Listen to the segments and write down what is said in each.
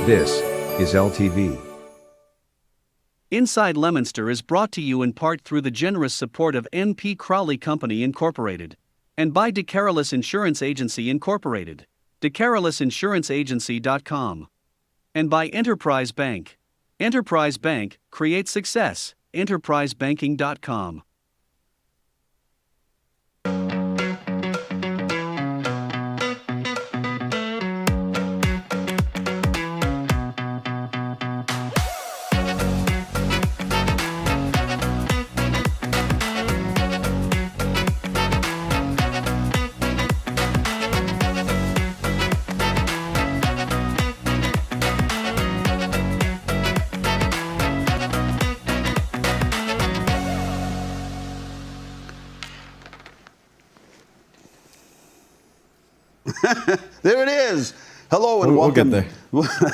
This is LTV. Inside Leominster is brought to you in part through the generous support of N.P. Crowley Company Incorporated and by DeCarolis Insurance Agency Incorporated, DeCarolisinsuranceagency.com, and by Enterprise Bank. Enterprise Bank, create success, enterprisebanking.com. There it is. Hello and welcome. We'll get there.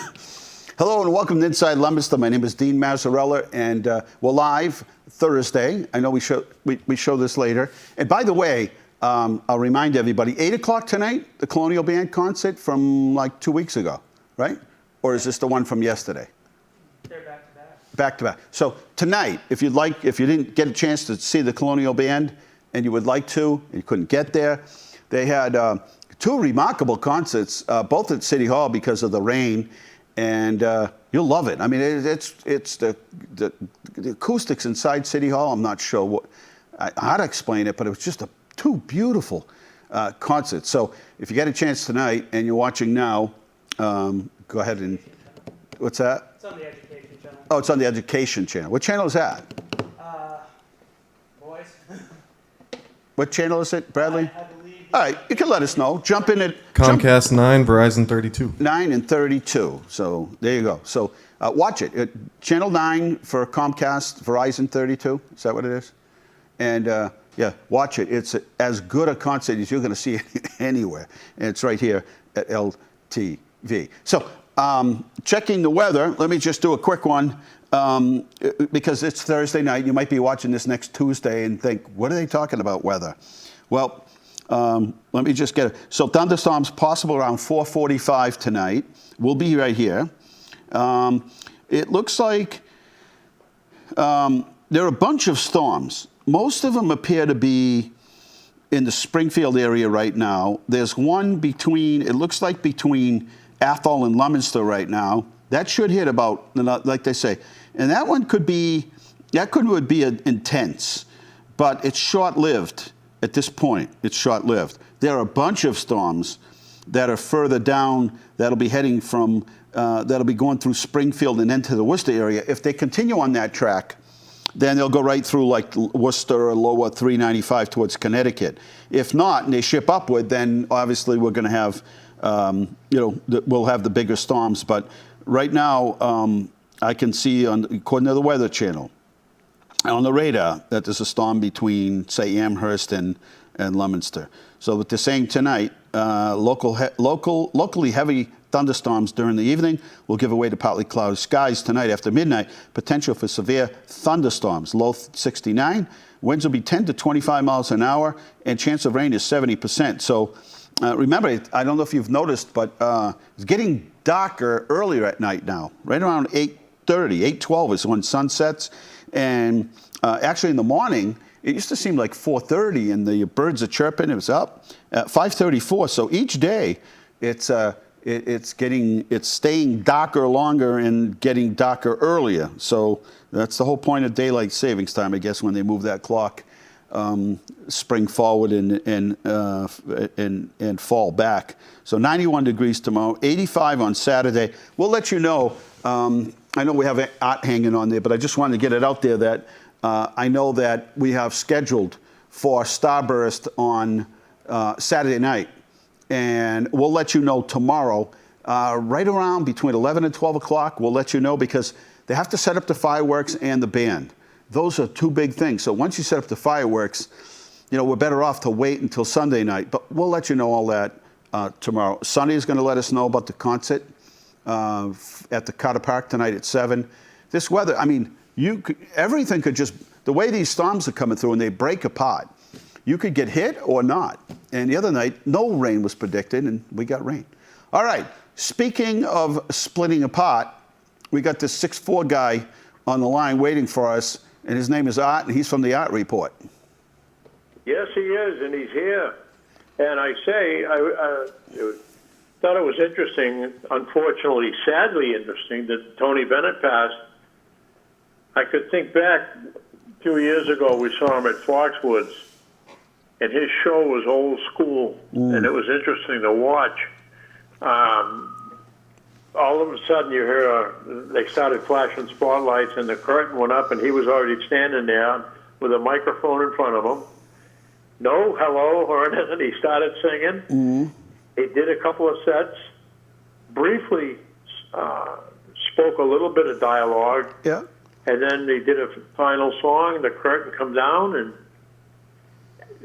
Hello and welcome to Inside Leominster. My name is Dean Mazzarella, and we're live Thursday. I know we show this later. And by the way, I'll remind everybody: 8 o'clock tonight, the Colonial Band concert from like 2 weeks ago, right? Or is this the one from yesterday? They're back to back. Back to back. So tonight, if you didn't get a chance to see the Colonial Band, and you would like to, and you couldn't get there, they had two remarkable concerts, both at City Hall because of the rain, and you'll love it. I mean, it's the acoustics inside City Hall. I'm not sure how to explain it, but it was just two beautiful concerts. So if you get a chance tonight and you're watching now, go ahead and, what's that? It's on the Education Channel. Oh, it's on the Education Channel. What channel is that? Boys. What channel is it, Bradley? I believe. All right, you can let us know. Jump in at Comcast 9, Verizon 32. 9 and 32. So there you go. So watch it. Channel 9 for Comcast, Verizon 32. Is that what it is? And yeah, watch it. It's as good a concert as you're going to see anywhere. And it's right here at LTV. So checking the weather, let me just do a quick one. Because it's Thursday night. You might be watching this next Tuesday and think, what are they talking about weather? Well, let me just get it. So thunderstorms possible around 4:45 tonight. We'll be right here. It looks like there are a bunch of storms. Most of them appear to be in the Springfield area right now. There's one between Athol and Leominster right now. That should hit about, like they say. And that one would be intense, but it's short-lived. At this point, it's short-lived. There are a bunch of storms that are further down that'll be heading from, that'll be going through Springfield and into the Worcester area. If they continue on that track, then they'll go right through like Worcester or lower 395 towards Connecticut. If not, and they ship upward, then obviously we're going to have, we'll have the bigger storms. But right now, I can see, according to the Weather Channel, on the radar, that there's a storm between, say, Amherst and Leominster. So what they're saying tonight, locally heavy thunderstorms during the evening will give way to partly cloudy skies tonight after midnight. Potential for severe thunderstorms, low 69. Winds will be 10 to 25 miles an hour, and chance of rain is 70%. So remember, I don't know if you've noticed, but it's getting darker earlier at night now, right around 8:30, 8:12 is when sun sets. And actually in the morning, it used to seem like 4:30 and the birds are chirping. It was up at 5:34. So each day it's staying darker longer and getting darker earlier. So that's the whole point of daylight savings time, I guess, when they move that clock spring forward and fall back. So 91 degrees tomorrow, 85 on Saturday. We'll let you know. I know we have art hanging on there, but I just wanted to get it out there that I know that we have scheduled for Starburst on Saturday night. And we'll let you know tomorrow, right around between 11 and 12 o'clock. We'll let you know because they have to set up the fireworks and the band. Those are two big things. So once you set up the fireworks, we're better off to wait until Sunday night. But we'll let you know all that tomorrow. Sonny is going to let us know about the concert at the Carter Park tonight at 7. This weather, I mean, everything could just, the way these storms are coming through and they break apart, you could get hit or not. And the other night, no rain was predicted, and we got rain. All right, Speaking of splitting apart, we got this 6'4" guy on the line waiting for us, and his name is Art, and he's from the Art Report. Yes, he is, and he's here. And I say, I thought it was interesting, unfortunately, sadly interesting, that Tony Bennett passed. I could think back a few years ago, we saw him at Foxwoods, and his show was old school, and it was interesting to watch. All of a sudden, you hear they started flashing spotlights, and the curtain went up, and he was already standing there with a microphone in front of him. No hello or anything. He started singing. He did a couple of sets, briefly spoke a little bit of dialogue, Yeah. and then he did a final song. The curtain come down, and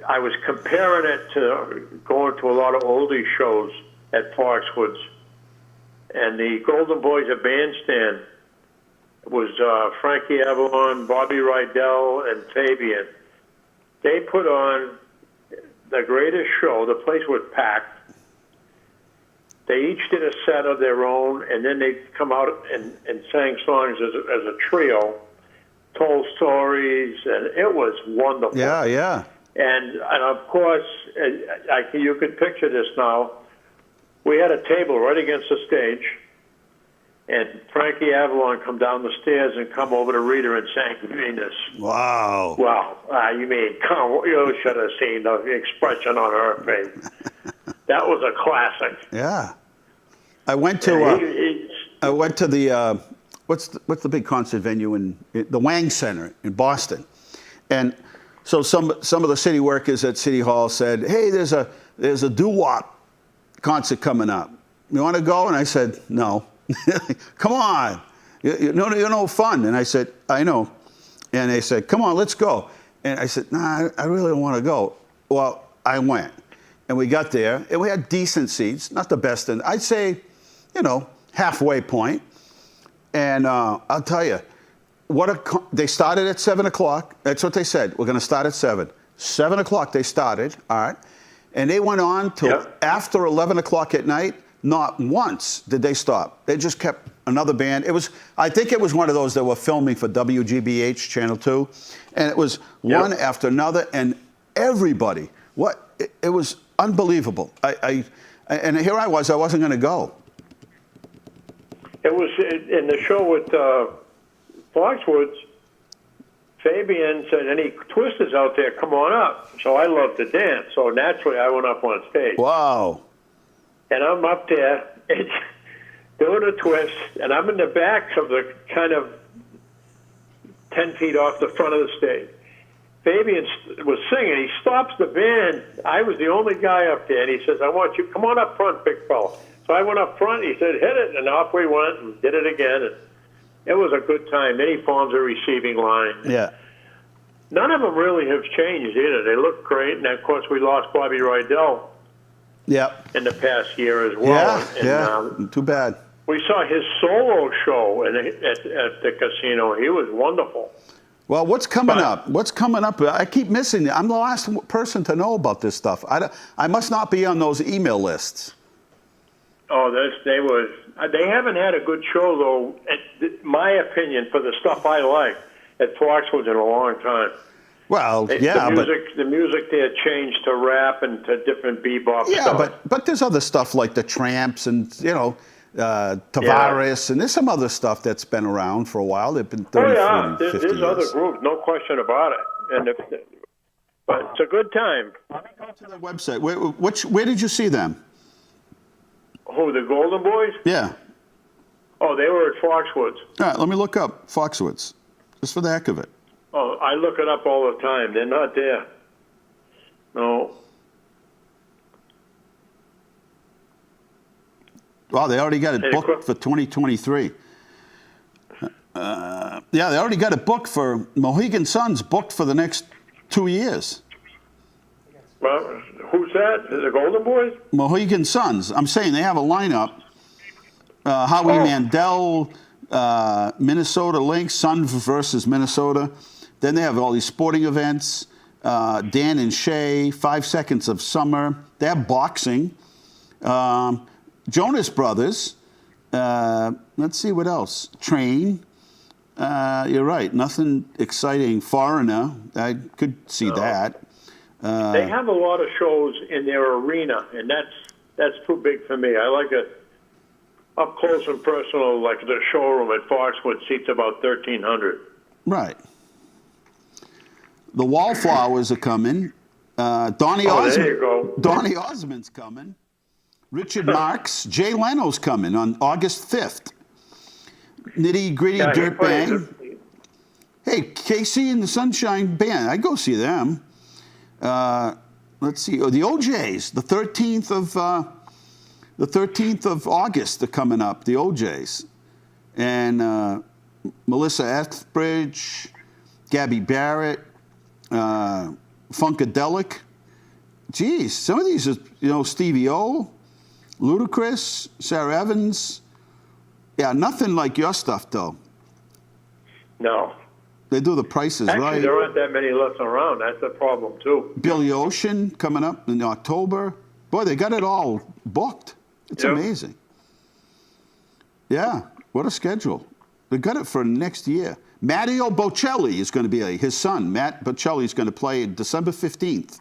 I was comparing it to going to a lot of oldie shows at Foxwoods. And the Golden Boys of Bandstand was Frankie Avalon, Bobby Rydell, and Fabian. They put on the greatest show. The place was packed. They each did a set of their own, and then they come out and sang songs as a trio, told stories, and it was wonderful. Yeah, yeah. And of course, you could picture this now. We had a table right against the stage, and Frankie Avalon come down the stairs and come over to Rita and sang Venus. Wow. Wow, you mean, you should have seen the expression on her face. That was a classic. Yeah. I went to the what's the big concert venue in the Wang Center in Boston, and so some of the city workers at City Hall said, "Hey, there's a doo-wop concert coming up. You want to go?" And I said, "No." "Come on, you're no fun." And I said, "I know." And they said, "Come on, let's go." And I said, "Nah, I really don't want to go." Well, I went, and we got there, and we had decent seats, not the best, and I'd say, halfway point. And I'll tell you, they started at 7 o'clock. That's what they said. We're going to start at 7. 7 o'clock they started, all right, and they went on till after 11 o'clock at night. Not once did they stop. They just kept another band. I think it was one of those that were filming for WGBH Channel 2, and it was one after another, and everybody. It was unbelievable. And here I wasn't going to go. It was in the show with Foxwoods. Fabian said, "Any twisters out there, come on up." So I love to dance, so naturally I went up on stage. Wow. And I'm up there and doing a twist, and I'm in the back of the kind of 10 feet off the front of the stage. Fabian was singing. He stops the band. I was the only guy up there, and he says, "I want you, come on up front, big fella." So I went up front. He said, "Hit it," and off we went and did it again. And it was a good time. Then he forms a receiving line. Yeah. None of them really have changed either. They look great, and of course we lost Bobby Rydell in the past year as well. Too bad. We saw his solo show at the casino. He was wonderful. Well, what's coming up? What's coming up? I keep missing it. I'm the last person to know about this stuff. I must not be on those email lists. Oh, they haven't had a good show, though, my opinion, for the stuff I like at Foxwoods in a long time. Well, the music there changed to rap and to different bebop stuff. Yeah, but there's other stuff like the Tramps and, Tavares, and there's some other stuff that's been around for a while. They've been 30, 40, 50 there's years. other groups, no question about it. But it's a good time. Let me go to the website. Where did you see them? Who, the Golden Boys? Yeah. Oh, they were at Foxwoods. All right, let me look up Foxwoods, just for the heck of it. Oh, I look it up all the time. They're not there. No. Wow, they already got it booked for 2023. They already got it booked for Mohegan Sun's booked for the next 2 years. Well, who's that? The Golden Boys? Mohegan Suns. I'm saying they have a lineup. Howie Mandel, Minnesota Lynx, Sun versus Minnesota. Then they have all these sporting events. Dan and Shay, 5 Seconds of Summer. They have boxing. Jonas Brothers. Let's see what else. Train. You're right. Nothing exciting. Foreigner. I could see that. They have a lot of shows in their arena, and that's too big for me. I like it up close and personal, like the showroom at Foxwood seats about 1,300. Right. The Wallflowers are coming. Donny Osmond. There you go. Donny Osmond's coming. Richard Marx. Jay Leno's coming on August 5th. Nitty Gritty Yeah, Dirt he plays Bang. it. Hey, KC and the Sunshine Band. I'd go see them. Let's see. Oh, the OJs. The 13th of August are coming up. The OJs. And Melissa Etheridge, Gabby Barrett, Funkadelic. Geez, some of these are, Stevie O, Ludacris, Sarah Evans. Yeah, nothing like your stuff, though. No. They do the prices Actually, right. there aren't that many left around. That's a problem, too. Billy Ocean coming up in October. Boy, they got it all booked. It's Yep. amazing. Yeah, what a schedule. They got it for next year. Matteo Bocelli is going to be his son. Matt Bocelli is going to play December 15th.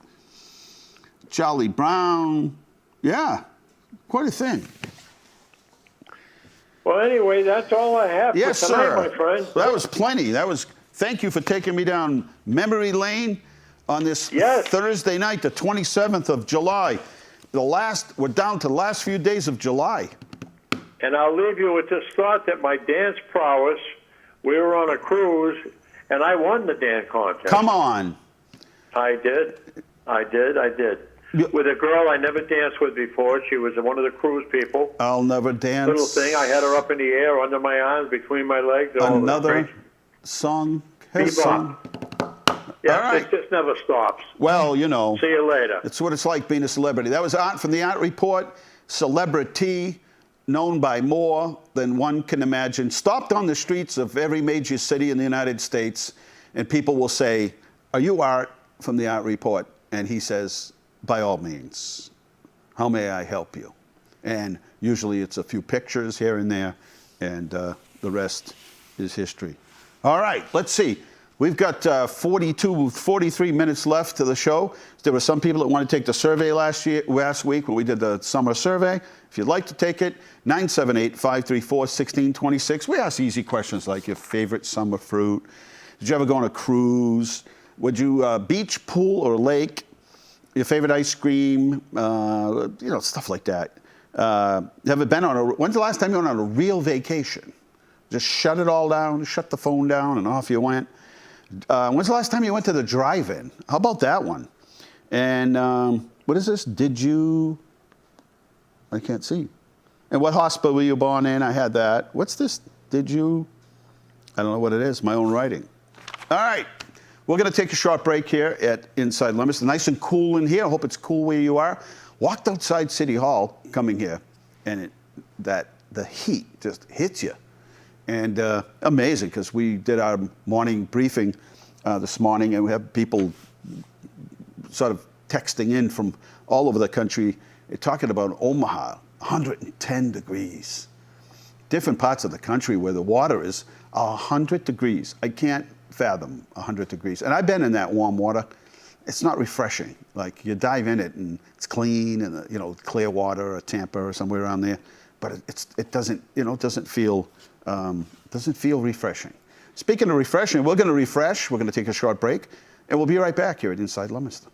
Charlie Brown. Yeah, quite a thing. Well, anyway, that's all I have Yes, for tonight, sir. my friend. That was plenty. Thank you for taking me down memory lane on this Yes. Thursday night, the 27th of July. We're down to the last few days of July. And I'll leave you with this thought that my dance prowess, we were on a cruise, and I won the dance contest. Come on. I did. You- With a girl I never danced with before. She was one of the cruise people. I'll never dance. Little thing. I had her up in the air, under my arms, between my legs. Oh, it was Another great. song has Bebop. sung. Yeah, All right. it just never stops. Well, See you later. it's what it's like being a celebrity. That was Art from the Art Report. Celebrity, known by more than one can imagine. Stopped on the streets of every major city in the United States, and people will say, "Are you Art from the Art Report?" And he says, "By all means. How may I help you?" And usually it's a few pictures here and there, and the rest is history. All right, let's see. We've got 43 minutes left to the show. There were some people that wanted to take the survey last week when we did the summer survey. If you'd like to take it, 978-534-1626. We ask easy questions like your favorite summer fruit. Did you ever go on a cruise? Would you beach, pool, or lake? Your favorite ice cream? Stuff like that. When's the last time you went on a real vacation? Just shut it all down, shut the phone down, and off you went. When's the last time you went to the drive-in? How about that one? And what is this? I can't see. And what hospital were you born in? I had that. What's this? I don't know what it is. My own writing. All right. We're going to take a short break here at Inside Leominster. Nice and cool in here. I hope it's cool where you are. Walked outside City Hall coming here, and the heat just hits you. And amazing, because we did our morning briefing this morning, and we have people sort of texting in from all over the country talking about Omaha, 110 degrees. Different parts of the country where the water is 100 degrees. I can't fathom 100 degrees. And I've been in that warm water. It's not refreshing. Like, you dive in it and it's clean, and clear water or Tampa or somewhere around there. But it doesn't feel refreshing. Speaking of refreshing, we're going to refresh. We're going to take a short break, and we'll be right back here at Inside Leominster.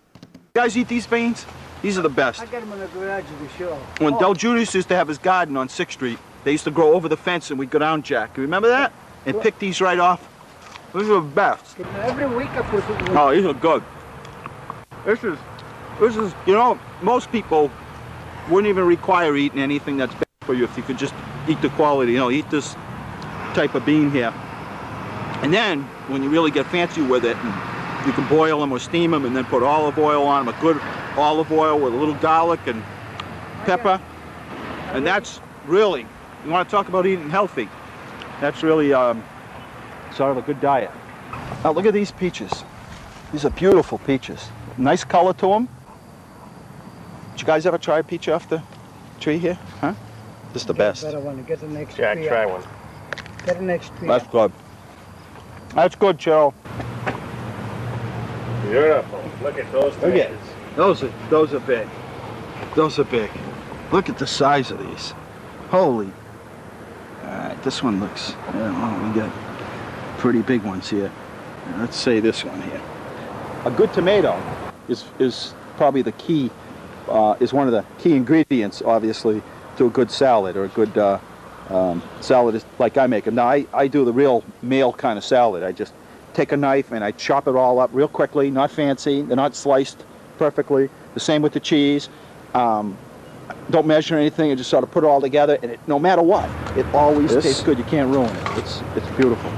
You guys eat these beans? These are the best. I got them in the garage to be sure. When Del Judas used to have his garden on 6th Street, they used to grow over the fence and we'd go down, Jack. You remember that? And pick these right off. These are the best. Every week I put it in. Oh, these are good. This is, most people wouldn't even require eating anything that's bad for you if you could just eat the quality, eat this type of bean here. And then, when you really get fancy with it, you can boil them or steam them and then put olive oil on them, a good olive oil with a little garlic and pepper. And that's really, you want to talk about eating healthy, that's really sort of a good diet. Now look at these peaches. These are beautiful peaches. Nice color to them. Did you guys ever try a peach off the tree here? Huh? This is the Get best. a better one. Get the next Jack, tree try up. one. Get the next tree That's up. good. That's good, Cheryl. Beautiful. Look at those Look at tomatoes. those are big. Those are big. Look at the size of these. Holy. All right, this one looks. We got pretty big ones here. Let's say this one here. A good tomato is probably the key. Is one of the key ingredients, obviously, to a good salad or a good salad is like I make them. Now I do the real male kind of salad. I just take a knife and I chop it all up real quickly, not fancy. They're not sliced perfectly. The same with the cheese. Don't measure anything. I just sort of put it all together, and no matter what, it always tastes good. You can't ruin it. It's beautiful.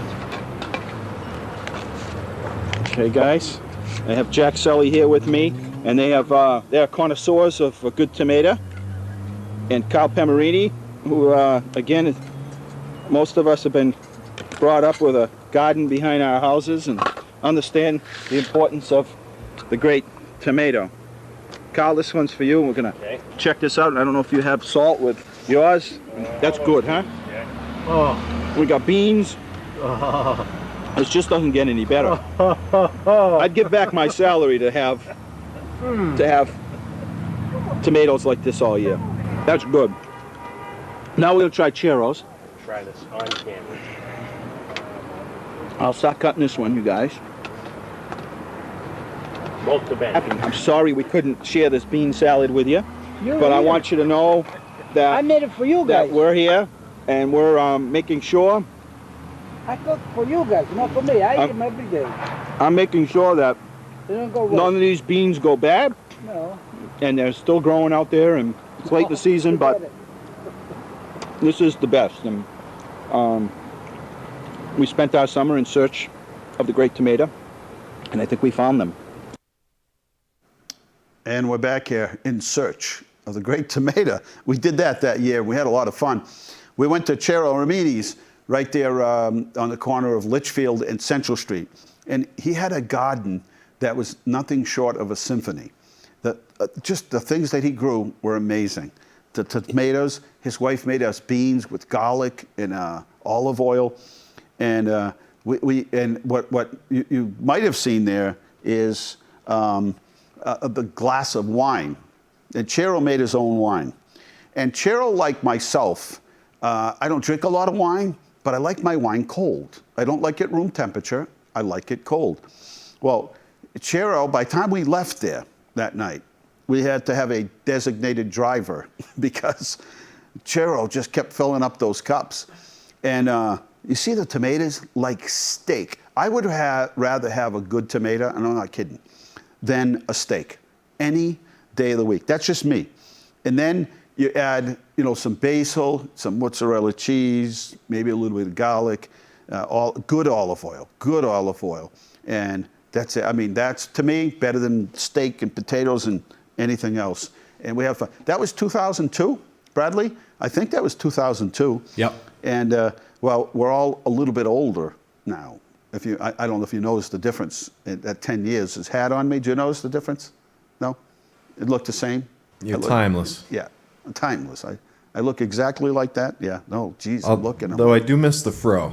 Okay, guys, I have Jack Sully here with me, and they are connoisseurs of a good tomato, and Carl Pemerini, who again, most of us have been brought up with a garden behind our houses and understand the importance of the great tomato. Carl, this one's for you. We're gonna check this out. I don't know if you have salt with yours. That's good, huh? Yeah. Oh. We got beans. This just doesn't get any better. I'd give back my salary to have tomatoes like this all year. That's good. Now we're gonna try churros. Try this on camera. I'll start cutting this one, you guys. Molto bene. I'm sorry we couldn't share this bean salad with you, but I want you to know that I made it for you guys. that we're here and we're making sure. I cook for you guys, not for me. I eat them every day. I'm making sure that They don't go none of these beans go bad, No. and they're still growing out there, and it's late in the season, but this is the best. And we spent our summer in search of the great tomato, and I think we found them. And we're back here in search of the great tomato. We did that year. We had a lot of fun. We went to Cero Ramini's right there on the corner of Litchfield and Central Street. And he had a garden that was nothing short of a symphony. Just the things that he grew were amazing. The tomatoes, his wife made us beans with garlic and olive oil. And what you might have seen there is the glass of wine. And Cero made his own wine. And Cero, like myself, I don't drink a lot of wine, but I like my wine cold. I don't like it room temperature. I like it cold. Well, Cero, by the time we left there that night, we had to have a designated driver because Cero just kept filling up those cups. And you see the tomatoes like steak. I would rather have a good tomato, and I'm not kidding, than a steak any day of the week. That's just me. And then you add, some basil, some mozzarella cheese, maybe a little bit of garlic, good olive oil, and that's it. I mean, that's to me better than steak and potatoes and anything else. And we have fun. That was 2002, Bradley. I think that was 2002. Yep. And well, we're all a little bit older now. I don't know if you noticed the difference at 10 years. His hat on me. Did you notice the difference? No? It looked the same? You're timeless. Yeah, timeless. I look exactly like that. Yeah, no, geez, I'm looking. Though I do miss the fro.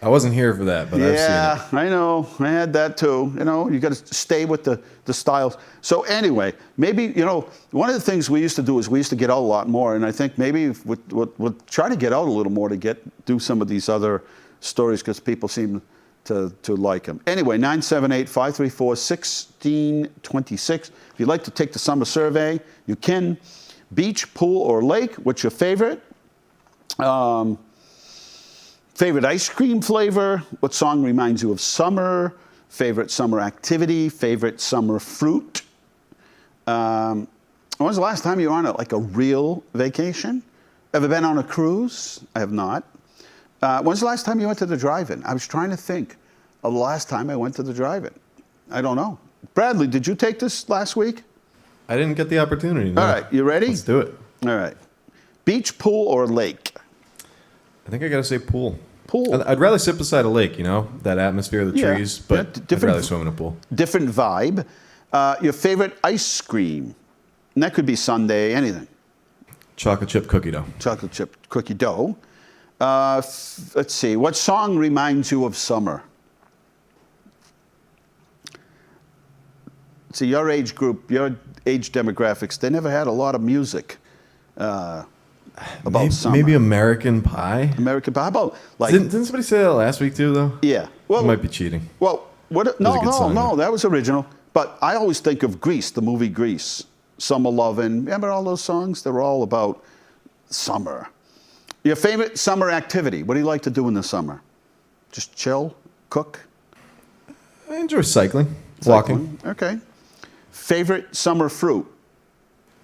I wasn't here for that, but I've seen it. I know. I had that too. You got to stay with the styles. So anyway, maybe, one of the things we used to do is we used to get out a lot more, and I think maybe we'll try to get out a little more to do some of these other stories because people seem to like them. Anyway, 978-534-1626. If you'd like to take the summer survey, you can. Beach, pool, or lake, what's your favorite? Favorite ice cream flavor? What song reminds you of summer? Favorite summer activity? Favorite summer fruit? When was the last time you were on a real vacation? Ever been on a cruise? I have not. When's the last time you went to the drive-in? I was trying to think of the last time I went to the drive-in. I don't know. Bradley, did you take this last week? I didn't get the opportunity. No. All right, you ready? Let's do it. All right. Beach, pool, or lake? I think I got to say pool. Pool. I'd rather sit beside a lake, that atmosphere of the Yeah. trees, but Yeah, I'd rather swim in a pool. Different vibe. Your favorite ice cream? And that could be sundae, anything. Chocolate chip cookie dough. Chocolate chip cookie dough. Let's see. What song reminds you of summer? See, your age group, your age demographics, they never had a lot of music about summer. Maybe American Pie? American Pie. How about, like... Didn't somebody say that last week, too, though? Yeah. Well, I might be cheating. Well, what? No, a good song, no, though. that was original. But I always think of Grease, the movie Grease. Summer Lovin'. Remember all those songs? They were all about summer. Your favorite summer activity? What do you like to do in the summer? Just chill? Cook? I enjoy cycling. Walking. Okay. Favorite summer fruit?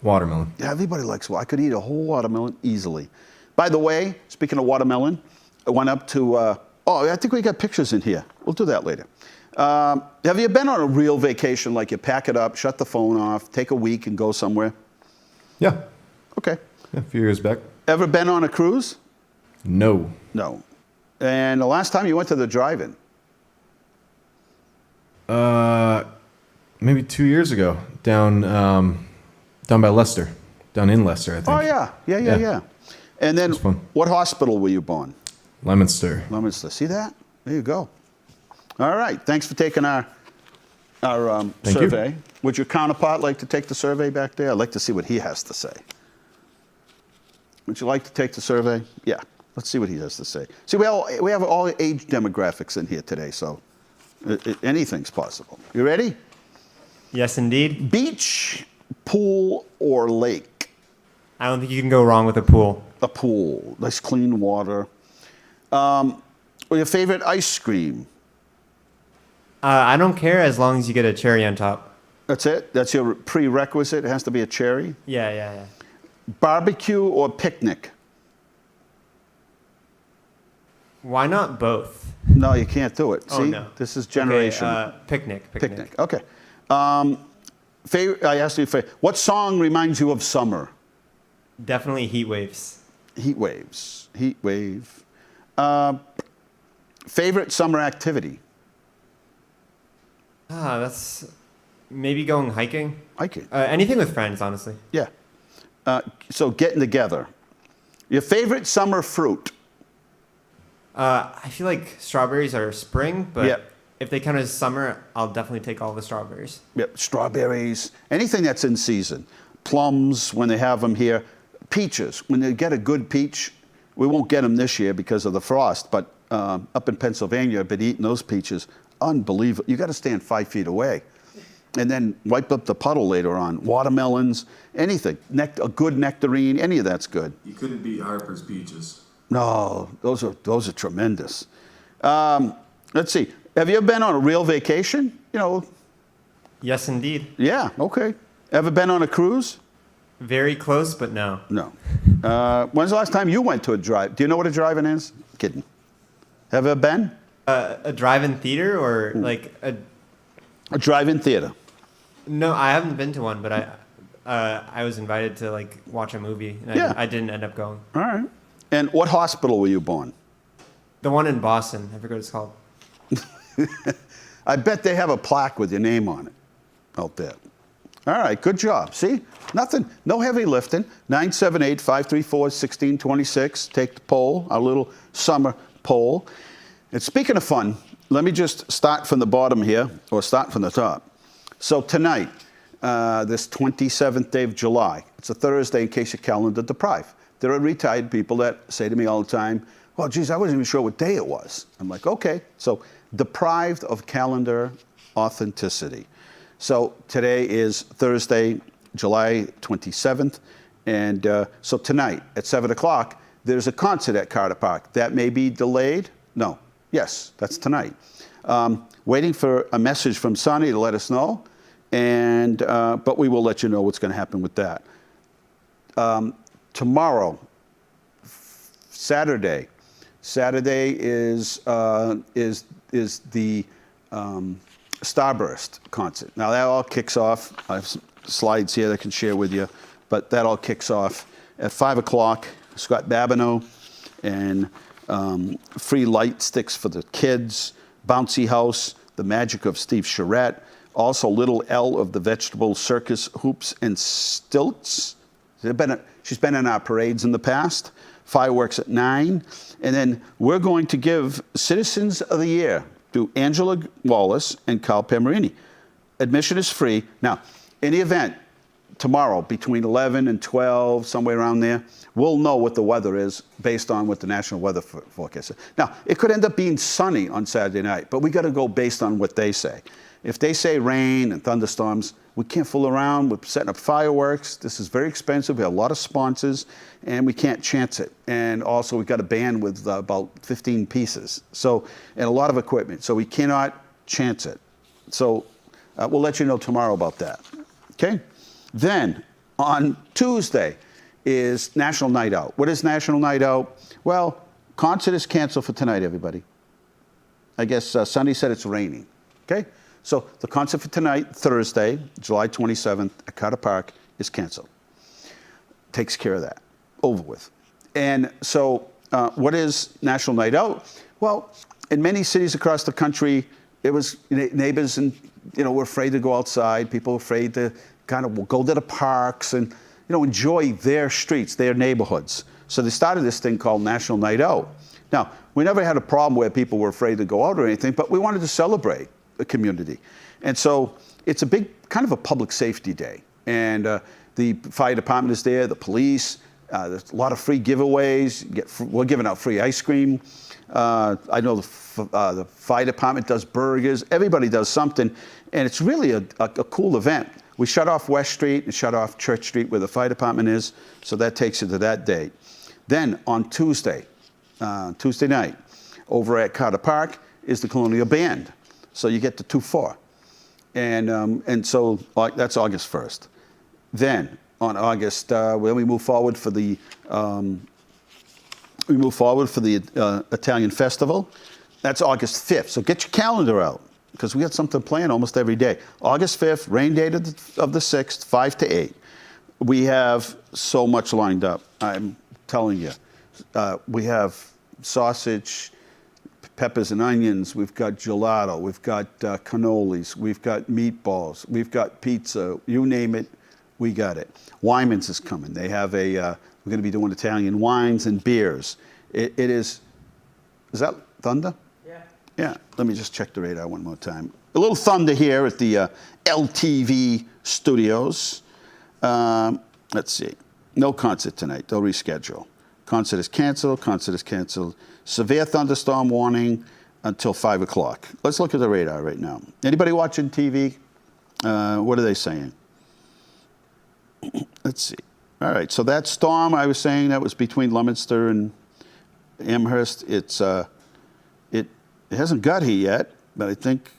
Watermelon. Yeah, everybody likes. I could eat a whole watermelon easily. By the way, speaking of watermelon, I went up to. I think we got pictures in here. We'll do that later. Have you been on a real vacation, like you pack it up, shut the phone off, take a week, and go somewhere? Yeah. Okay. A few years back. Ever been on a cruise? No. No. And the last time you went to the drive-in? Maybe 2 years ago, down by Leicester, down in Leicester, I think. Oh yeah. Yeah. And then, It was fun. what hospital were you born? Leominster. Leominster. See that? There you go. All right. Thanks for taking our Thank survey. you. Would your counterpart like to take the survey back there? I'd like to see what he has to say. Would you like to take the survey? Yeah. Let's see what he has to say. See, we have all age demographics in here today, so anything's possible. You ready? Yes, indeed. Beach, pool, or lake? I don't think you can go wrong with a pool. A pool. Nice clean water. Your favorite ice cream? I don't care as long as you get a cherry on top. That's it? That's your prerequisite? It has to be a cherry? Yeah. Barbecue or picnic? Why not both? No, you can't do it. Oh, See? no. This is generation. Okay, picnic. Picnic. Okay. I asked you, what song reminds you of summer? Definitely heat waves. Heat waves. Heat wave. Favorite summer activity? That's maybe going hiking. Hiking. Anything with friends, honestly. Yeah. So getting together. Your favorite summer fruit? I feel like strawberries are spring, but Yeah. if they count as summer, I'll definitely take all the strawberries. Yep. Strawberries. Anything that's in season. Plums when they have them here. Peaches. When they get a good peach, we won't get them this year because of the frost, but up in Pennsylvania, I've been eating those peaches. Unbelievable. You got to stand 5 feet away. And then wipe up the puddle later on. Watermelons, anything. A good nectarine, any of that's good. You couldn't beat Harper's Peaches. No, those are tremendous. Let's see. Have you ever been on a real vacation? Yes, indeed. Yeah, okay. Ever been on a cruise? Very close, but no. No. When's the last time you went to a drive? Do you know what a drive-in is? Kidding. Have you ever been? A drive-in theater or like a... A drive-in theater. No, I haven't been to one, but I was invited to like watch a movie, and Yeah. I didn't end up going. All right. And what hospital were you born? The one in Boston, I forget what it's called. I bet they have a plaque with your name on it out there. All right, good job. See? Nothing, no heavy lifting. 978-534-1626. Take the poll, our little summer poll. And speaking of fun, let me just start from the bottom here, or start from the top. So tonight, this 27th day of July, it's a Thursday in case you're calendar deprived. There are retired people that say to me all the time, well, geez, I wasn't even sure what day it was. I'm like, okay. So deprived of calendar authenticity. So today is Thursday, July 27th. And so tonight at 7 o'clock, there's a concert at Carter Park. That may be delayed. No. Yes, that's tonight. Waiting for a message from Sonny to let us know. And but we will let you know what's going to happen with that. Tomorrow, Saturday. Saturday is the Starburst concert. Now that all kicks off. I have some slides here that I can share with you, but that all kicks off at 5 o'clock. Scott Babineau and free light sticks for the kids. Bouncy House, The Magic of Steve Charette. Also, Little L of the Vegetable Circus, Hoops and Stilts. She's been in our parades in the past. Fireworks at 9. And then we're going to give Citizens of the Year to Angela Wallace and Carl Pemerini. Admission is free. Now, in the event, tomorrow between 11 and 12, somewhere around there, we'll know what the weather is based on what the National Weather Forecast is. Now, it could end up being sunny on Saturday night, but we got to go based on what they say. If they say rain and thunderstorms, we can't fool around with setting up fireworks. This is very expensive. We have a lot of sponsors, and we can't chance it. And also, we've got a band with about 15 pieces, so, and a lot of equipment. So we cannot chance it. So we'll let you know tomorrow about that. Okay? Then, on Tuesday is National Night Out. What is National Night Out? Well, concert is canceled for tonight, everybody. I guess Sunday said it's raining. Okay? So the concert for tonight, Thursday, July 27th at Carter Park, is canceled. Takes care of that. Over with. And so what is National Night Out? Well, in many cities across the country, it was neighbors and, were afraid to go outside. People were afraid to kind of go to the parks and, enjoy their streets, their neighborhoods. So they started this thing called National Night Out. Now, we never had a problem where people were afraid to go out or anything, but we wanted to celebrate the community. And so it's a big, kind of a public safety day. And the fire department is there, the police, there's a lot of free giveaways. We're giving out free ice cream. I know the fire department does burgers. Everybody does something. And it's really a cool event. We shut off West Street and shut off Church Street where the fire department is. So that takes you to that date. Then on Tuesday night, over at Carter Park is the Colonial Band. So you get to 2-4. And so that's August 1st. Then on August, when we move forward for the Italian Festival, that's August 5th. So get your calendar out, because we got something planned almost every day. August 5th, rain date of the 6th, 5 to 8. We have so much lined up. I'm telling you. We have sausage, peppers and onions, we've got gelato, we've got cannolis, we've got meatballs, we've got pizza, you name it, we got it. Wyman's is coming. They have we're going to be doing Italian wines and beers. It is that thunder? Yeah. Yeah, let me just check the radar one more time. A little thunder here at the LTV studios. Let's see, no concert tonight, they'll reschedule. Concert is canceled. Severe thunderstorm warning until 5 o'clock. Let's look at the radar right now. Anybody watching TV? What are they saying? Let's see. All right, so that storm I was saying, that was between Leominster and Amherst. It hasn't got here yet, but I think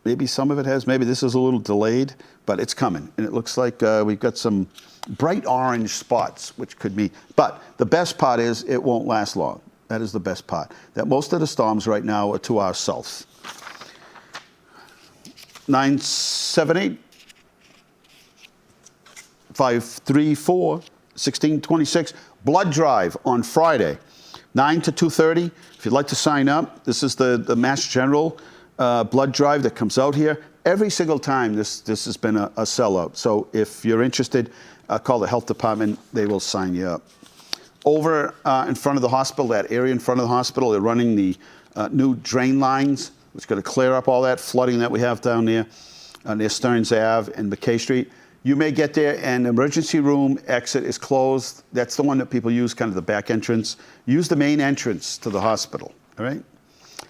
maybe some of it has. Maybe this is a little delayed, but it's coming. And it looks like we've got some bright orange spots, which could be. But the best part is it won't last long. That is the best part. That most of the storms right now are to our south. 978 534 1626. Blood drive on Friday, 9 to 2:30. If you'd like to sign up, this is the Mass General blood drive that comes out here. Every single time this has been a sellout. So if you're interested, call the health department. They will sign you up. Over in front of the hospital, that area in front of the hospital, they're running the new drain lines, which is going to clear up all that flooding that we have down there near Stearns Ave and McKay Street. You may get there and the emergency room exit is closed. That's the one that people use, kind of the back entrance. Use the main entrance to the hospital, all right?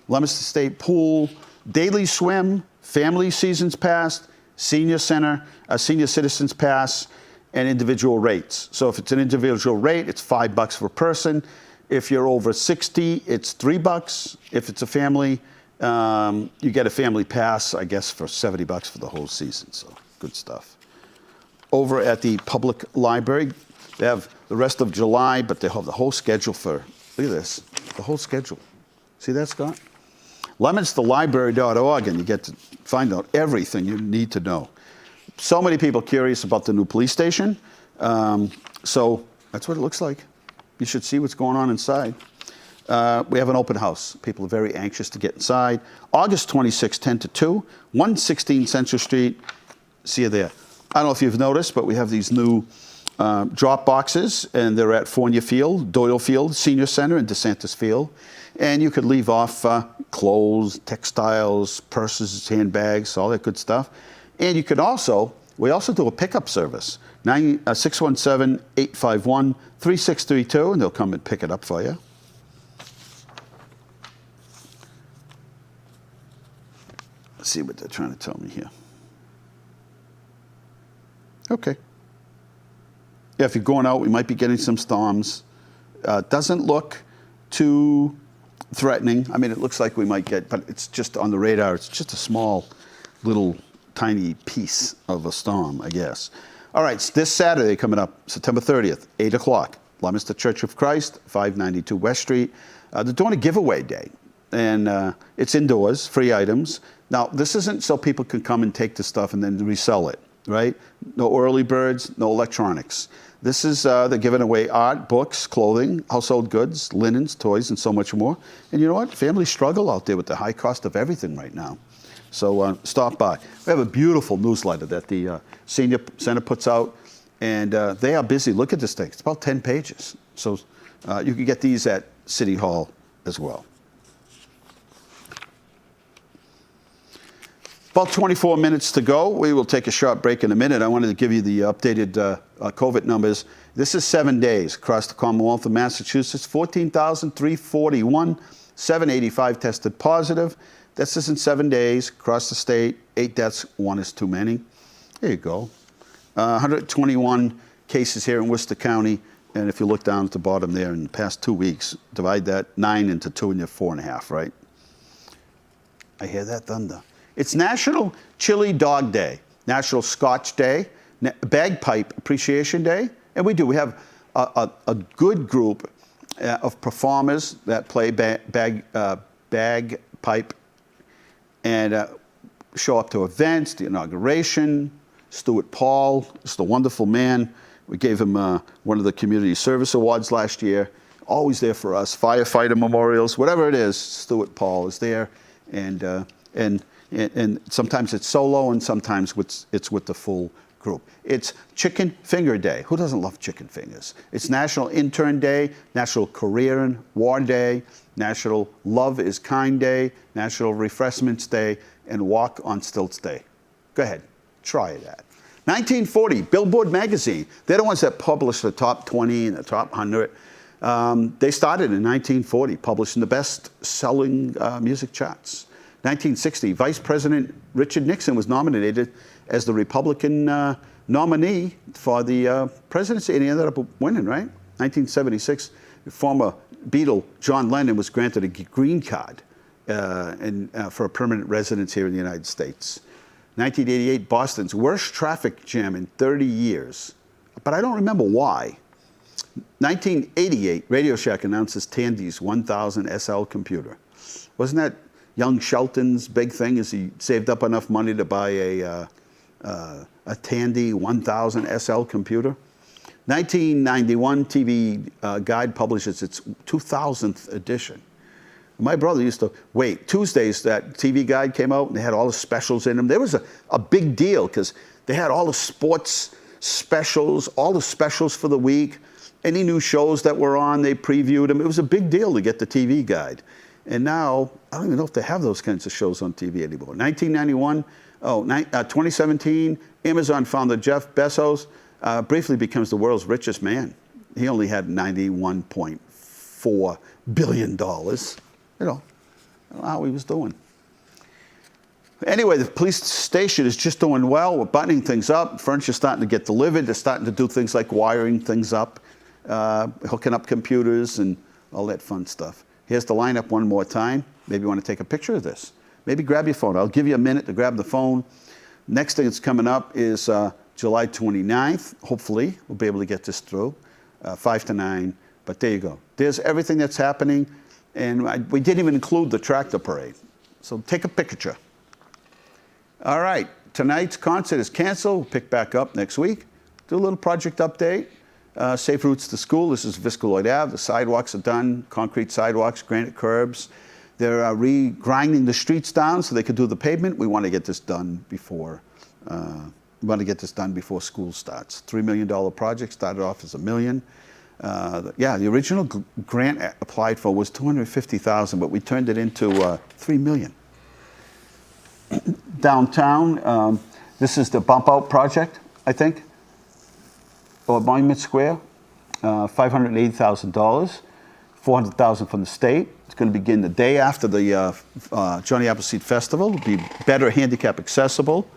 Leominster State Pool, daily swim, family seasons pass, senior center, senior citizens pass, and individual rates. So if it's an individual rate, it's $5 per person. If you're over 60, it's $3. If it's a family, you get a family pass, I guess, for $70 for the whole season. So good stuff. Over at the public library, they have the rest of July, but they have the whole schedule for, look at this, the whole schedule. See that, Scott? LeominsterLibrary.org, and you get to find out everything you need to know. So many people curious about the new police station. So that's what it looks like. You should see what's going on inside. We have an open house. People are very anxious to get inside. August 26, 10 to 2, 116 Central Street. See you there. I don't know if you've noticed, but we have these new drop boxes, and they're at Fournier Field, Doyle Field, Senior Center, and DeSantis Field. And you could leave off clothes, textiles, purses, handbags, all that good stuff. And you could also, we also do a pickup service, 617-851-3632, and they'll come and pick it up for you. Let's see what they're trying to tell me here. Okay. Yeah, if you're going out, we might be getting some storms. Doesn't look too threatening. I mean, it looks like we might get, but it's just on the radar. It's just a small, little, tiny piece of a storm, I guess. All right, this Saturday coming up, September 30th, 8 o'clock, Leominster Church of Christ, 592 West Street. They're doing a giveaway day, and it's indoors, free items. Now, this isn't so people can come and take the stuff and then resell it, right? No early birds, no electronics. This is, they're giving away art, books, clothing, household goods, linens, toys, and so much more. And you know what? Families struggle out there with the high cost of everything right now. So stop by. We have a beautiful newsletter that the Senior Center puts out, and they are busy. Look at this thing. It's about 10 pages. So you can get these at City Hall as well. About 24 minutes to go. We will take a short break in a minute. I wanted to give you the updated COVID numbers. This is 7 days across the Commonwealth of Massachusetts. 14,341, 785 tested positive. This is in 7 days across the state. 8 deaths, 1 is too many. There you go. 121 cases here in Worcester County. And if you look down at the bottom there, in the past 2 weeks, divide that 9 into 2 and you're 4.5, right? I hear that thunder. It's National Chili Dog Day, National Scotch Day, Bagpipe Appreciation Day, and we have a good group of performers that play bagpipe and show up to events, the inauguration. Stuart Paul, just a wonderful man. We gave him one of the Community Service Awards last year. Always there for us, firefighter memorials, whatever it is, Stuart Paul is there, and sometimes it's solo, and sometimes it's with the full group. It's Chicken Finger Day. Who doesn't love chicken fingers? It's National Intern Day, National Career and War Day, National Love is Kind Day, National Refreshments Day, and Walk on Stilts Day. Go ahead, try that. 1940, Billboard magazine. They're the ones that publish the top 20 and the top 100. They started in 1940, publishing the best-selling music charts. 1960, Vice President Richard Nixon was nominated as the Republican nominee for the presidency, and he ended up winning, right? 1976, former Beatle John Lennon was granted a green card for a permanent residence here in the United States. 1988, Boston's worst traffic jam in 30 years, but I don't remember why. 1988, Radio Shack announces Tandy's 1000 SL computer. Wasn't that young Shelton's big thing, is he saved up enough money to buy a Tandy 1000 SL computer? 1991, TV Guide publishes its 2000th edition. My brother used to wait. Tuesdays, that TV Guide came out, and they had all the specials in them. There was a big deal, because they had all the sports specials, all the specials for the week. Any new shows that were on, they previewed them. It was a big deal to get the TV Guide. And now, I don't even know if they have those kinds of shows on TV anymore. 2017, Amazon founder Jeff Bezos briefly becomes the world's richest man. He only had $91.4 billion. You know, I don't know how he was doing. Anyway, the police station is just doing well. We're buttoning things up. Furniture's starting to get delivered. They're starting to do things like wiring things up, hooking up computers, and all that fun stuff. Here's the lineup one more time. Maybe you want to take a picture of this. Maybe grab your phone. I'll give you a minute to grab the phone. Next thing that's coming up is July 29th. Hopefully, we'll be able to get this through, 5 to 9. But there you go. There's everything that's happening. And we didn't even include the tractor parade. So take a picture. All right. Tonight's concert is canceled. We'll pick back up next week. Do a little project update. Safe routes to school. This is Viscaloid Ave. The sidewalks are done. Concrete sidewalks, granite curbs. They're re-grinding the streets down so they could do the pavement. We want to get this done before We want to get this done before school starts. $3 million project, started off as $1 million. Yeah, the original grant applied for was $250,000, but we turned it into $3 million. Downtown, this is the bump out project, I think, or Monument Square, $580,000, $400,000 from the state. It's going to begin the day after the Johnny Appleseed Festival. It'll be better handicap accessible.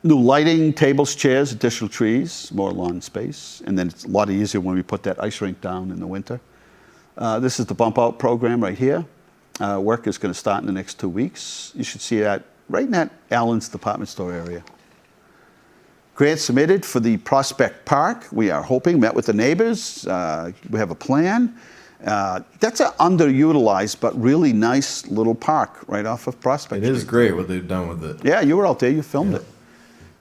New lighting, tables, chairs, additional trees, more lawn space. And then it's a lot easier when we put that ice rink down in the winter. This is the bump out program right here. Work is going to start in the next 2 weeks. You should see that right in that Allen's department store area. Grant submitted for the Prospect Park. We are hoping, met with the neighbors. We have a plan. That's an underutilized but really nice little park right off of Prospect It is Street. great what they've done with it. Yeah, you were out there, you filmed it.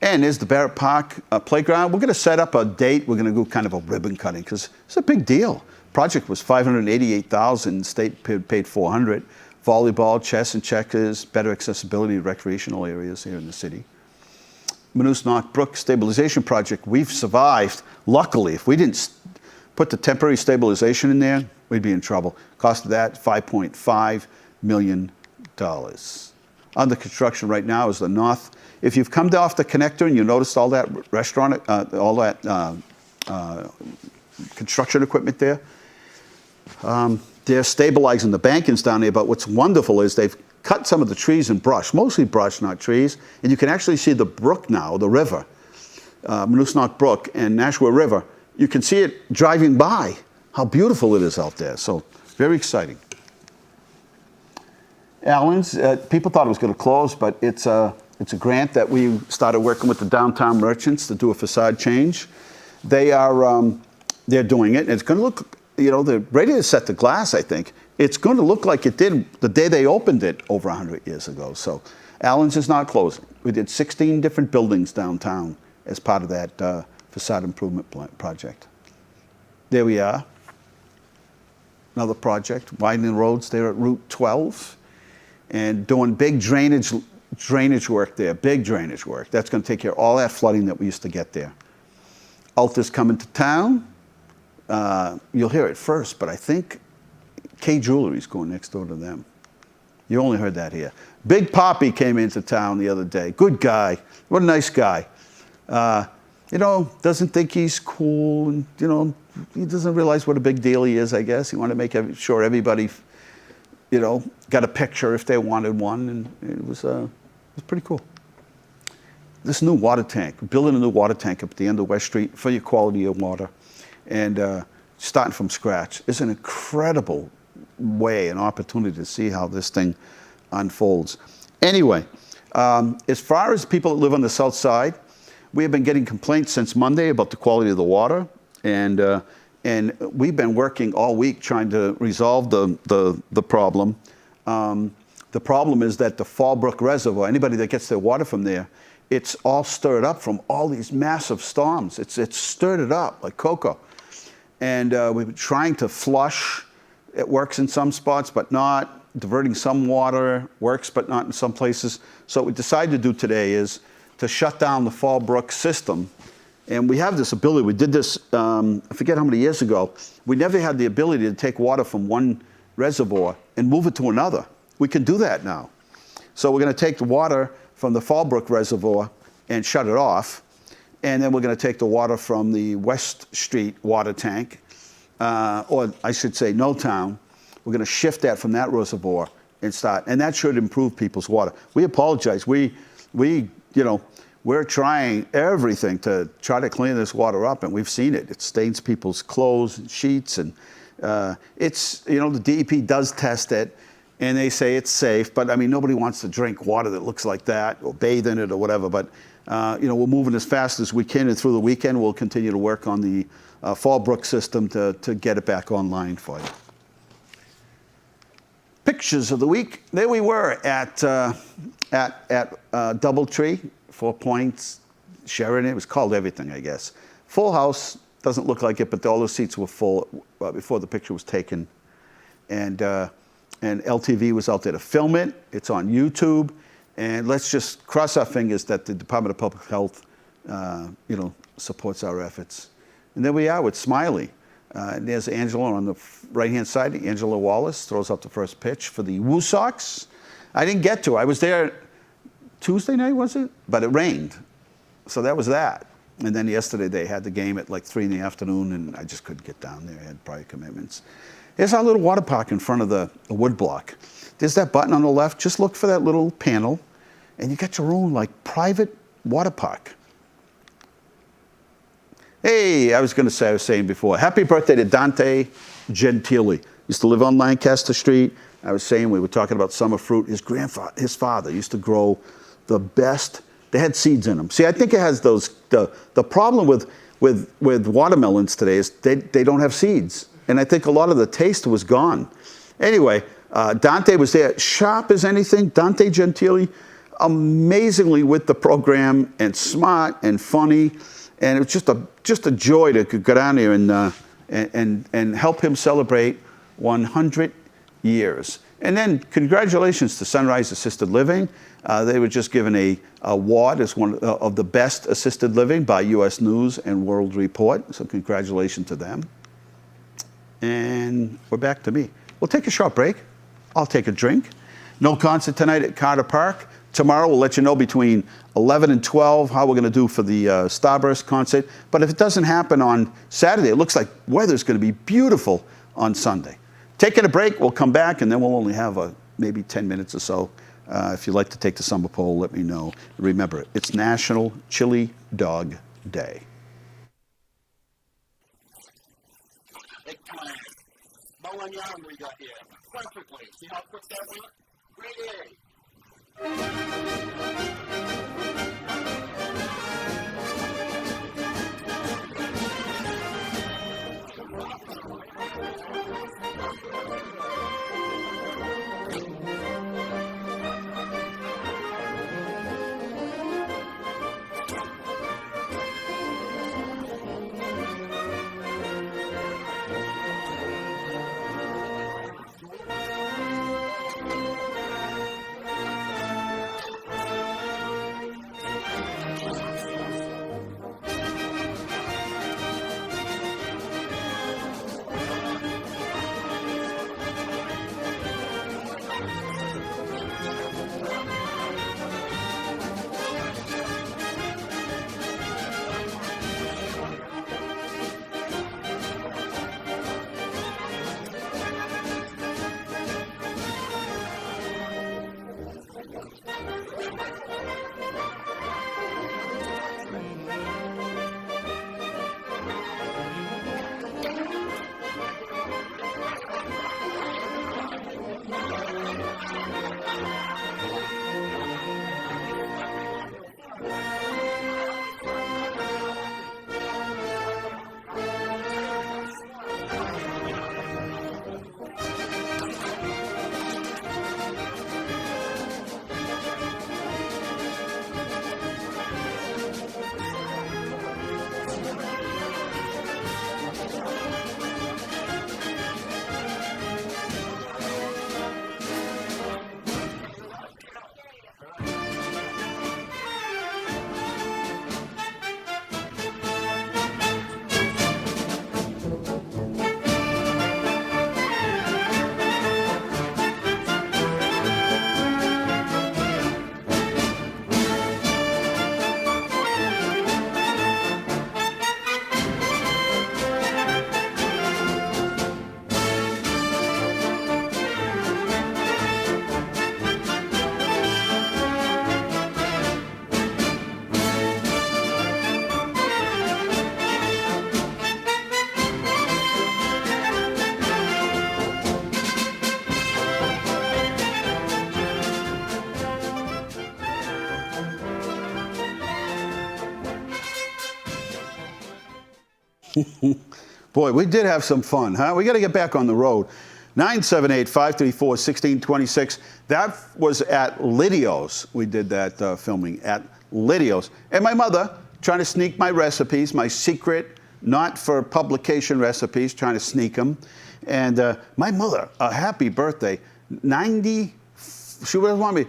And there's the Barrett Park playground. We're going to set up a date. We're going to do kind of a ribbon cutting because it's a big deal. Project was $588,000. State paid $400,000. Volleyball, chess and checkers, better accessibility to recreational areas here in the city. Moose-Knock Brook stabilization project. We've survived. Luckily, if we didn't put the temporary stabilization in there, we'd be in trouble. Cost of that, $5.5 million. Under construction right now is the north. If you've come off the connector and you noticed all that restaurant, all that construction equipment there, they're stabilizing the bankings down there. But what's wonderful is they've cut some of the trees and brush, mostly brush, not trees. And you can actually see the brook now, the river, Moose-Knock Brook and Nashua River. You can see it driving by, how beautiful it is out there. So very exciting. Allen's, people thought it was going to close, but it's a grant that we started working with the downtown merchants to do a facade change. They're doing it. And it's going to look, they're ready to set the glass, I think. It's going to look like it did the day they opened it over 100 years ago. So Allen's is not closing. We did 16 different buildings downtown as part of that facade improvement project. There we are. Another project, widening roads there at Route 12 and doing big drainage work there, big drainage work. That's going to take care of all that flooding that we used to get there. Alta's coming to town. You'll hear it first, but I think K Jewelry's going next door to them. You only heard that here. Big Poppy came into town the other day. Good guy. What a nice guy. Doesn't think he's cool, and he doesn't realize what a big deal he is, I guess. He wanted to make sure everybody, got a picture if they wanted one, and it was pretty cool. This new water tank, building a new water tank up at the end of West Street for your quality of water, and starting from scratch is an incredible way, an opportunity to see how this thing unfolds. Anyway, as far as people that live on the south side, we have been getting complaints since Monday about the quality of the water, and we've been working all week trying to resolve the problem. The problem is that the Fallbrook Reservoir, anybody that gets their water from there, it's all stirred up from all these massive storms. It's stirred it up like cocoa. And we've been trying to flush. It works in some spots, but not. Diverting some water works, but not in some places. So what we decided to do today is to shut down the Fallbrook system. And we have this ability. We did this, I forget how many years ago. We never had the ability to take water from one reservoir and move it to another. We can do that now. So we're going to take the water from the Fallbrook Reservoir and shut it off. And then we're going to take the water from the West Street water tank, or I should say No Town. We're going to shift that from that reservoir and start. And that should improve people's water. We apologize. We're trying everything to try to clean this water up, and we've seen it. It stains people's clothes and sheets, and the DEP does test it, and they say it's safe. But I mean, nobody wants to drink water that looks like that or bathe in it or whatever. But we're moving as fast as we can, and through the weekend we'll continue to work on the Fallbrook system to get it back online for you. Pictures of the week. There we were at Doubletree, 4 Points, Sheridan. It was called everything, I guess. Full house. Doesn't look like it, but all the seats were full before the picture was taken. And LTV was out there to film it. It's on YouTube. And let's just cross our fingers that the Department of Public Health supports our efforts. And there we are with Smiley. There's Angela on the right-hand side. Angela Wallace throws out the first pitch for the Woo Sox. I didn't get to. I was there Tuesday night, was it? But it rained. So that was that. And then yesterday they had the game at like 3 in the afternoon, and I just couldn't get down there. I had prior commitments. Here's our little water park in front of the wood block. There's that button on the left. Just look for that little panel, and you got your own like private water park. Hey, I was saying before, happy birthday to Dante Gentili. Used to live on Lancaster Street. I was saying, we were talking about summer fruit. His father used to grow the best. They had seeds in them. See, I think it has the problem with watermelons today is they don't have seeds. And I think a lot of the taste was gone. Anyway, Dante was there, sharp as anything. Dante Gentili, amazingly with the program and smart and funny. And it was just a joy to go down there and help him celebrate 100 years. And then congratulations to Sunrise Assisted Living. They were just given a award as one of the best assisted living by U.S. News and World Report. So congratulations to them. And we're back to me. We'll take a short break. I'll take a drink. No concert tonight at Carter Park. Tomorrow we'll let you know between 11 and 12 how we're going to do for the Starburst concert. But if it doesn't happen on Saturday, it looks like weather's going to be beautiful on Sunday. Taking a break, we'll come back, and then we'll only have maybe 10 minutes or so. If you'd like to take the summer poll, let me know. Remember, it's National Chili Dog Day. Big time. Bow and yarn we got here. Perfectly. See how quick that went? Ready. Boy, we did have some fun, huh? We got to get back on the road. 978-534-1626. That was at Lidio's. We did that filming at Lidio's. And my mother, trying to sneak my recipes, my secret, not for publication recipes, trying to sneak them. And my mother, a happy birthday, 90, she doesn't want me.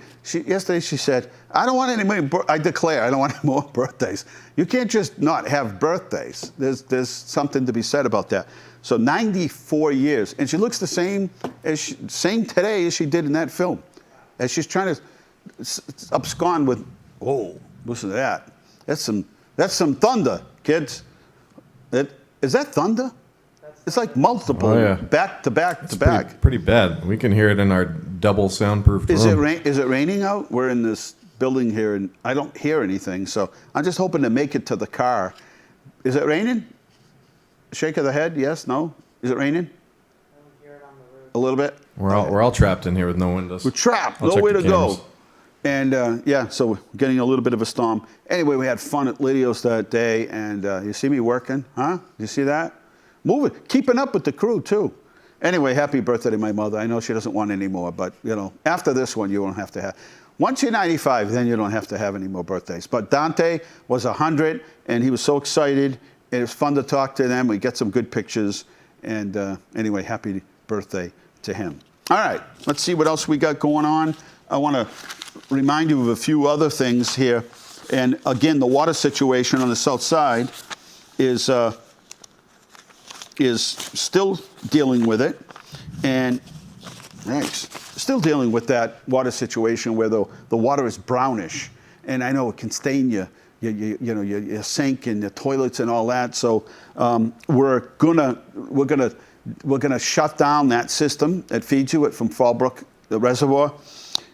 Yesterday she said, I don't want any more. I declare, I don't want any more birthdays. You can't just not have birthdays. There's something to be said about that. So 94 years, and she looks the same today as she did in that film. As she's trying to abscond with, whoa, listen to that. That's some thunder, kids. Is that thunder? It's like multiple, back to back to back. Pretty bad. We can hear it in our double soundproof room. Is it raining out? We're in this building here, and I don't hear anything, so I'm just hoping to make it to the car. Is it raining? Shake of the head, yes, no? Is it raining? I don't hear it on the roof. A little bit? We're all trapped in here with no windows. We're trapped, nowhere to go. And yeah, so we're getting a little bit of a storm. Anyway, we had fun at Lidio's that day, and you see me working, huh? You see that? Moving, keeping up with the crew too. Anyway, happy birthday to my mother. I know she doesn't want any more, but you know, after this one, you won't have to have. Once you're 95, then you don't have to have any more birthdays. But Dante was 100, and he was so excited. It was fun to talk to them. We get some good pictures, and anyway, happy birthday to him. All right, let's see what else we got going on. I want to remind you of a few other things here. And again, the water situation on the south side is still dealing with it, and still dealing with that water situation where the water is brownish, and I know it can stain your sink and your toilets and all that. So we're gonna shut down that system that feeds you from Fallbrook, the reservoir,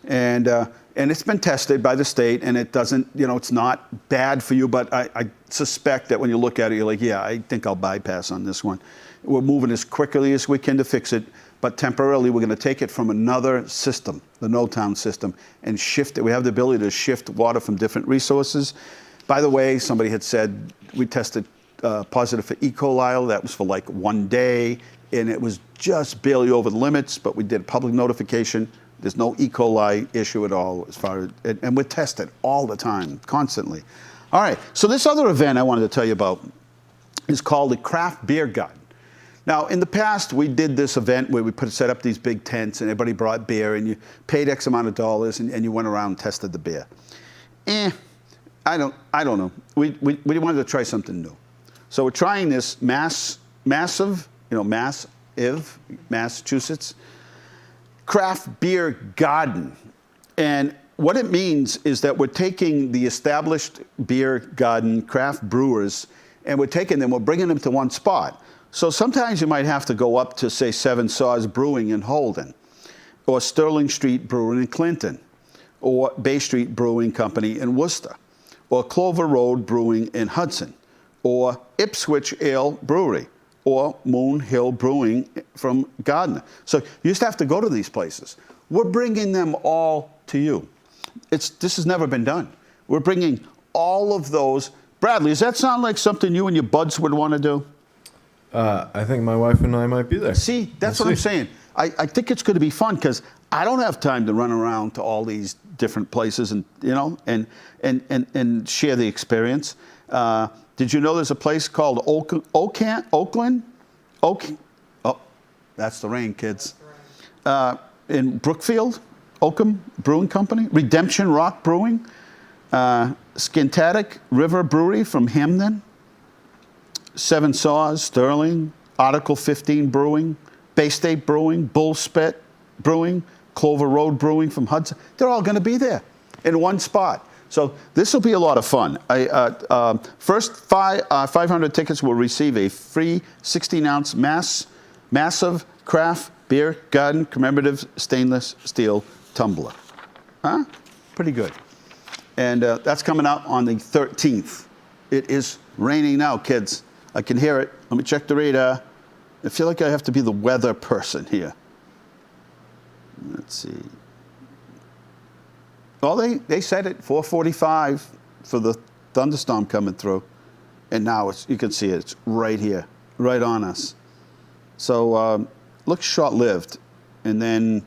and it's been tested by the state, and it doesn't, it's not bad for you, but I suspect that when you look at it, you're like, yeah, I think I'll bypass on this one. We're moving as quickly as we can to fix it, but temporarily we're going to take it from another system, the No-Town system, and shift it. We have the ability to shift water from different resources. By the way, somebody had said we tested positive for E. coli. That was for like 1 day, and it was just barely over the limits, but we did public notification. There's no E. coli issue at all as far as, and we're tested all the time, constantly. All right, so this other event I wanted to tell you about is called the Craft Beer Garden. Now, in the past, we did this event where we set up these big tents, and everybody brought beer, and you paid X amount of dollars, and you went around and tested the beer. I don't know. We wanted to try something new. So we're trying this Massive, Massachusetts, Craft Beer Garden. And what it means is that we're taking the established beer garden craft brewers, and we're bringing them to one spot. So sometimes you might have to go up to, say, Seven Saws Brewing in Holden, or Sterling Street Brewing in Clinton, or Bay Street Brewing Company in Worcester, or Clover Road Brewing in Hudson, or Ipswich Ale Brewery, or Moon Hill Brewing from Gardner. So you just have to go to these places. We're bringing them all to you. This has never been done. We're bringing all of those. Bradley, does that sound like something you and your buds would want to do? I think my wife and I might be there. See, that's what I'm saying. I think it's going to be fun because I don't have time to run around to all these different places and and share the experience. Did you know there's a place called Oakland? Oh, that's the rain, kids. In Brookfield, Oakham Brewing Company, Redemption Rock Brewing, Skintatic River Brewery from Hamden, Seven Saws, Sterling, Article 15 Brewing, Bay State Brewing, Bull Spit Brewing, Clover Road Brewing from Hudson. They're all going to be there in one spot. So this will be a lot of fun. First 500 tickets will receive a free 16-ounce massive craft beer garden commemorative stainless steel tumbler. Huh? Pretty good. And that's coming out on the 13th. It is raining now, kids. I can hear it. Let me check the radar. I feel like I have to be the weather person here. Let's see. Well, they said it, 4:45 for the thunderstorm coming through. And now you can see it. It's right here, right on us. So looks short-lived. And then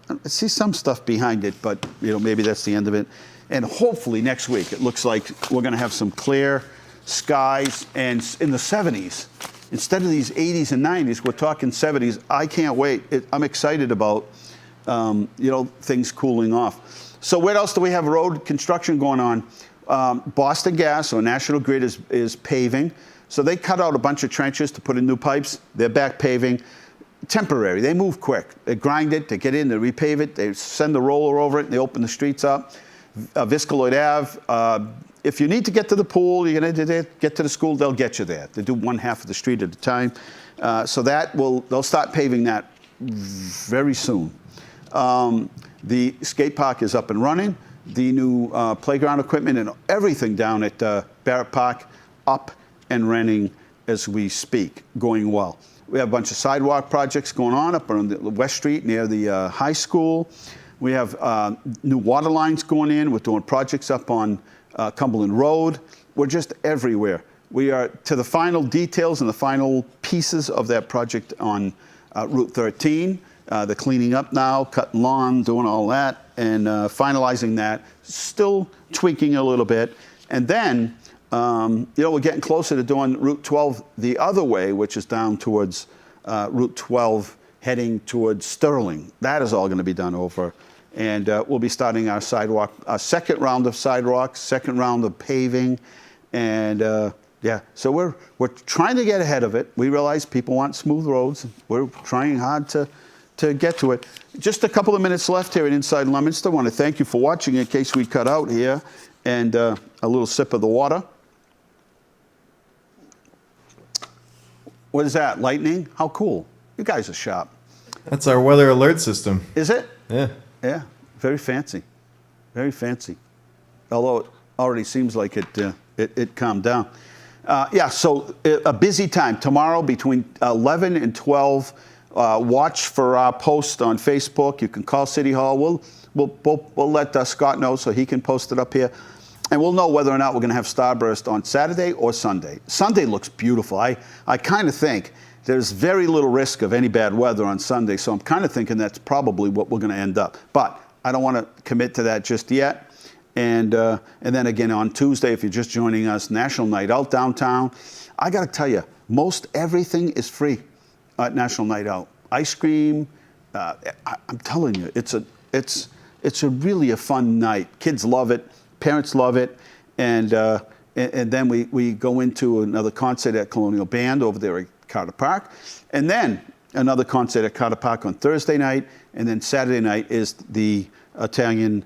I see some stuff behind it, but maybe that's the end of it. And hopefully next week, it looks like we're going to have some clear skies and in the 70s. Instead of these 80s and 90s, we're talking 70s. I can't wait. I'm excited about things cooling off. So what else do we have? Road construction going on. Boston Gas or National Grid is paving. So they cut out a bunch of trenches to put in new pipes. They're back paving. Temporary. They move quick. They grind it. They get in. They repave it. They send the roller over it. And they open the streets up. Viscaloid Ave. If you need to get to the pool, you're going to get to the school, they'll get you there. They do one half of the street at a time. So they'll start paving that very soon. The skate park is up and running. The new playground equipment and everything down at Barrett Park up and running as we speak, going well. We have a bunch of sidewalk projects going on up on the West Street near the high school. We have new water lines going in. We're doing projects up on Cumberland Road. We're just everywhere. We are to the final details and the final pieces of that project on Route 13. The cleaning up now, cutting lawn, doing all that, and finalizing that. Still tweaking a little bit. And then, we're getting closer to doing Route 12 the other way, which is down towards Route 12, heading towards Sterling. That is all going to be done over. And we'll be starting our sidewalk, second round of sidewalks, second round of paving. And so we're trying to get ahead of it. We realize people want smooth roads. We're trying hard to get to it. Just a couple of minutes left here at Inside Leominster. I want to thank you for watching in case we cut out here. And a little sip of the water. What is that, lightning? How cool. You guys are sharp. That's our weather alert system. Is it? Yeah. Yeah, very fancy. Very fancy. Although it already seems like it calmed down. So a busy time. Tomorrow between 11 and 12, watch for our post on Facebook. You can call City Hall. We'll let Scott know so he can post it up here. And we'll know whether or not we're going to have Starburst on Saturday or Sunday. Sunday looks beautiful. I kind of think there's very little risk of any bad weather on Sunday, so I'm kind of thinking that's probably what we're going to end up. But I don't want to commit to that just yet. And then again on Tuesday, if you're just joining us, National Night Out downtown. I got to tell you, most everything is free at National Night Out. Ice cream. I'm telling you, it's a really a fun night. Kids love it. Parents love it. And then we go into another concert at Colonial Band over there at Carter Park. And then another concert at Carter Park on Thursday night. And then Saturday night is the Italian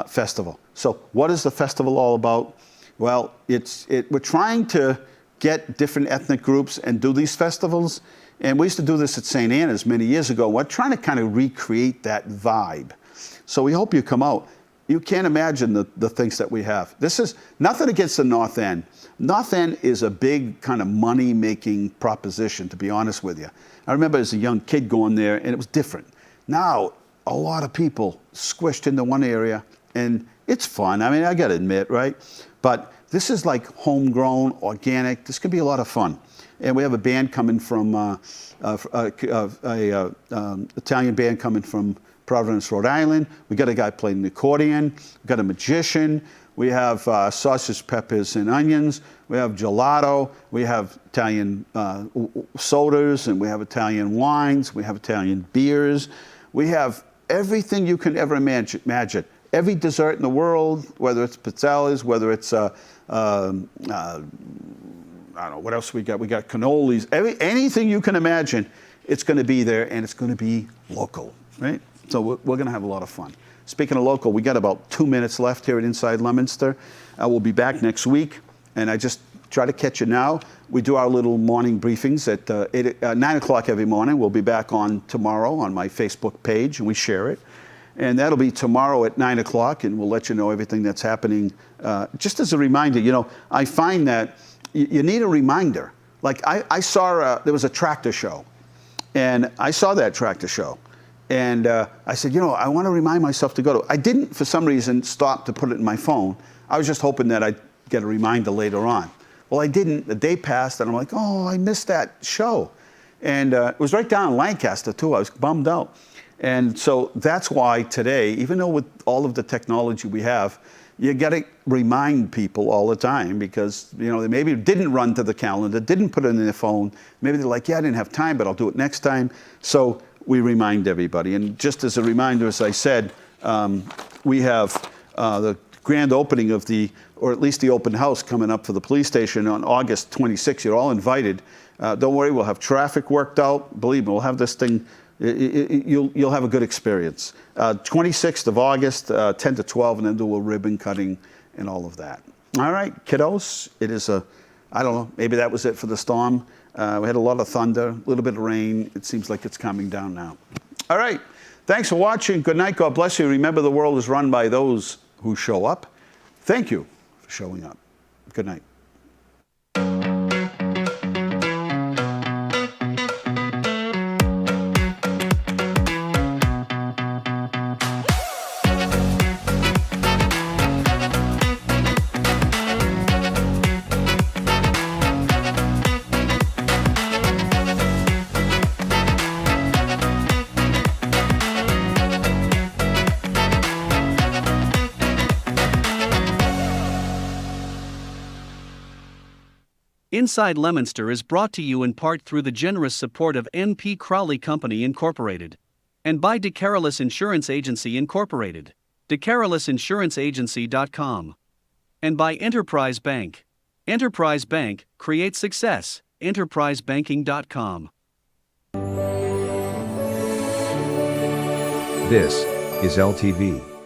festival. So what is the festival all about? Well, we're trying to get different ethnic groups and do these festivals. And we used to do this at St. Anna's many years ago. We're trying to kind of recreate that vibe. So we hope you come out. You can't imagine the things that we have. This is nothing against the North End. North End is a big kind of money-making proposition, to be honest with you. I remember as a young kid going there, and it was different. Now, a lot of people squished into one area, and it's fun. I mean, I got to admit, right? But this is like homegrown, organic. This could be a lot of fun. And we have a band coming from, Italian band coming from Providence, Rhode Island. We got a guy playing the accordion. We got a magician. We have sausage, peppers, and onions. We have gelato. We have Italian sodas, and we have Italian wines. We have Italian beers. We have everything you can ever imagine. Every dessert in the world, whether it's pizzelles, whether it's I don't know what else we got. We got cannolis. Anything you can imagine, it's going to be there, and it's going to be local, right? So we're going to have a lot of fun. Speaking of local, we got about 2 minutes left here at Inside Leominster. We'll be back next week, and I just try to catch you now. We do our little morning briefings at 9 o'clock every morning. We'll be back on tomorrow on my Facebook page, and we share it. And that'll be tomorrow at 9 o'clock, and we'll let you know everything that's happening. Just as a reminder, I find that you need a reminder. Like I saw, there was a tractor show, and I saw that tractor show. And I said, I want to remind myself to go to. I didn't, for some reason, stop to put it in my phone. I was just hoping that I'd get a reminder later on. Well, I didn't. The day passed, and I'm like, oh, I missed that show. And it was right down in Lancaster, too. I was bummed out. And so that's why today, even though with all of the technology we have, you got to remind people all the time because, they maybe didn't run to the calendar, didn't put it in their phone. Maybe they're like, yeah, I didn't have time, but I'll do it next time. So we remind everybody. And just as a reminder, as I said, we have the grand opening of or at least the open house coming up for the police station on August 26th. You're all invited. Don't worry, we'll have traffic worked out. Believe me, we'll have this thing, you'll have a good experience. 26th of August, 10 to 12, and then do a ribbon cutting and all of that. All right, kiddos, it is I don't know, maybe that was it for the storm. We had a lot of thunder, a little bit of rain. It seems like it's calming down now. All right, thanks for watching. Good night, God bless you. Remember, the world is run by those who show up. Thank you for showing up. Good night. Inside Leominster is brought to you in part through the generous support of N.P. Crowley Company Incorporated and by DeCarolis Insurance Agency Incorporated, DeCarolisinsuranceagency.com, and by Enterprise Bank. Enterprise Bank creates success. EnterpriseBanking.com. This is LTV.